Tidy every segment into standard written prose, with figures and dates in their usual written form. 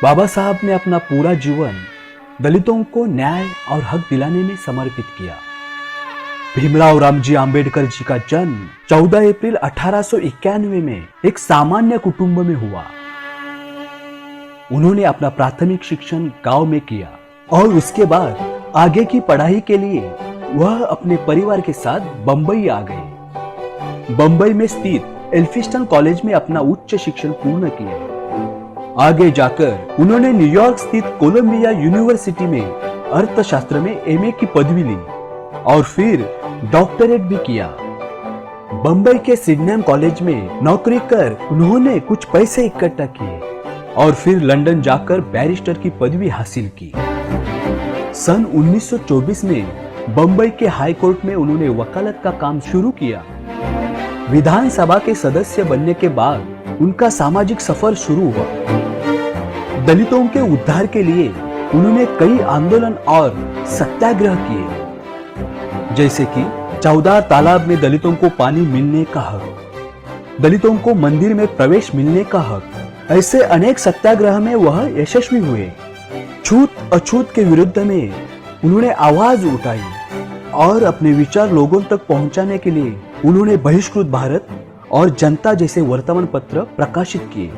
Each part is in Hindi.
बाबा साहब ने अपना पूरा जीवन दलितों को न्याय और हक दिलाने में समर्पित किया। भीमराव रामजी आंबेडकर जी का जन्म 14 अप्रैल 1891 में एक सामान्य कुटुंब में हुआ। उन्होंने अपना प्राथमिक शिक्षण गांव में किया और उसके बाद आगे की पढ़ाई के लिए वह अपने परिवार के साथ बंबई आ गए। बंबई में स्थित एल्फिस्टन कॉलेज में अपना उच्च शिक्षण पूर्ण किया। आगे जाकर उन्होंने न्यूयॉर्क स्थित कोलंबिया यूनिवर्सिटी में अर्थशास्त्र में एमए की पदवी ली और फिर डॉक्टरेट भी किया। बंबई के सिडनेम कॉलेज में नौकरी कर उन्होंने कुछ पैसे इकट्ठा किए और फिर लंदन जाकर बैरिस्टर की पदवी हासिल की। सन 1924 में बंबई के हाई कोर्ट में उन्होंने वकालत का काम शुरू किया। विधानसभा के सदस्य बनने के बाद उनका सामाजिक सफर शुरू हुआ। दलितों के उद्धार के लिए उन्होंने कई आंदोलन और सत्याग्रह किए, जैसे कि 14 तालाब में दलितों को पानी मिलने का हक, दलितों को मंदिर में प्रवेश मिलने का हक। ऐसे अनेक सत्याग्रह में वह यशस्वी हुए। छूत अछूत के विरुद्ध में उन्होंने आवाज उठाई और अपने विचार लोगों तक पहुंचाने के लिए उन्होंने बहिष्कृत भारत और जनता जैसे वर्तमान पत्र प्रकाशित किए।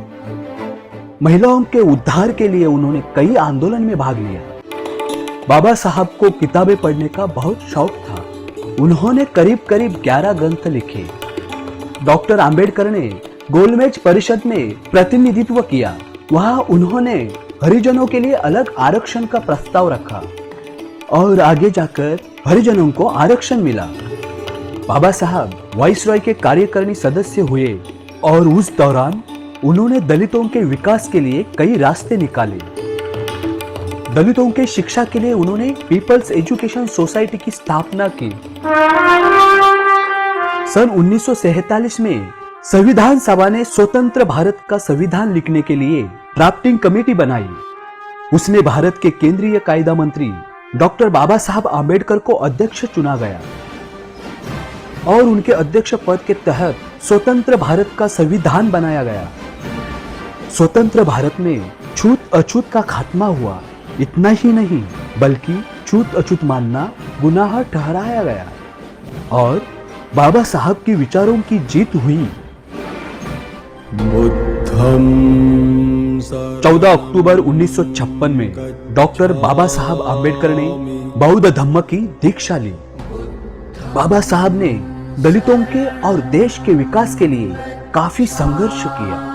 महिलाओं के उद्धार के लिए उन्होंने कई आंदोलन में भाग लिया। बाबा साहब को किताबें पढ़ने का बहुत शौक था। उन्होंने करीब करीब 11 ग्रंथ लिखे। डॉक्टर आंबेडकर ने गोलमेज परिषद में प्रतिनिधित्व किया। वहां उन्होंने हरिजनों के लिए अलग आरक्षण का प्रस्ताव रखा और आगे जाकर हरिजनों को आरक्षण मिला। बाबा साहब वाइसरॉय के कार्यकारिणी सदस्य हुए और उस दौरान उन्होंने दलितों के विकास के लिए कई रास्ते निकाले। दलितों के शिक्षा के लिए उन्होंने पीपल्स एजुकेशन सोसाइटी की स्थापना की। सन 1947 में संविधान सभा ने स्वतंत्र भारत का संविधान लिखने के लिए ड्राफ्टिंग कमेटी बनाई। उसमें भारत के केंद्रीय कायदा मंत्री डॉक्टर बाबा साहब आंबेडकर को अध्यक्ष चुना गया और उनके अध्यक्ष पद के तहत स्वतंत्र भारत का संविधान बनाया गया। स्वतंत्र भारत में छूत अछूत का खात्मा हुआ। इतना ही नहीं बल्कि छूत अछूत मानना गुनाह ठहराया गया और बाबा साहब के विचारों की जीत हुई। 14 अक्टूबर 1956 में डॉक्टर बाबा साहब आंबेडकर ने बौद्ध धम्म की दीक्षा ली। बाबा साहब ने दलितों के और देश के विकास के लिए काफी संघर्ष किया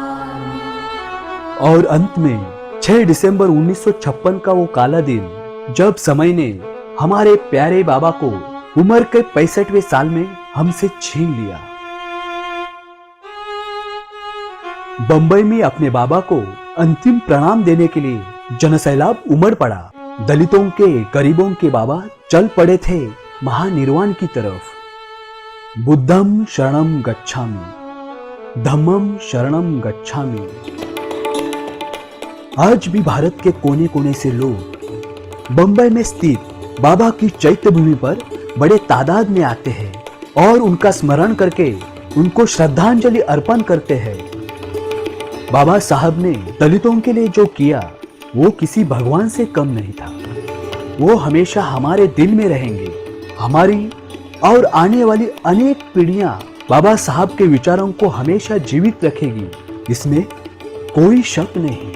और अंत में 6 दिसंबर 1956 का वो काला दिन जब समय ने हमारे प्यारे बाबा को उम्र के 65वें साल में हमसे छीन लिया। बंबई में अपने बाबा को अंतिम प्रणाम देने के लिए जनसैलाब उमड़ पड़ा। दलितों के गरीबों के बाबा चल पड़े थे महानिर्वाण की तरफ। बुद्धम शरणम गच्छामि, धम्मम शरणम गच्छामि। आज भी भारत के कोने कोने से लोग बंबई में स्थित बाबा की चैत्य भूमि पर बड़े तादाद में आते हैं और उनका स्मरण करके उनको श्रद्धांजलि अर्पण करते हैं। बाबा साहब ने दलितों के लिए जो किया वो किसी भगवान से कम नहीं था। वो हमेशा हमारे दिल में रहेंगे। हमारी और आने वाली अनेक पीढ़ियां बाबा साहब के विचारों को हमेशा जीवित रखेगी, इसमें कोई शक नहीं।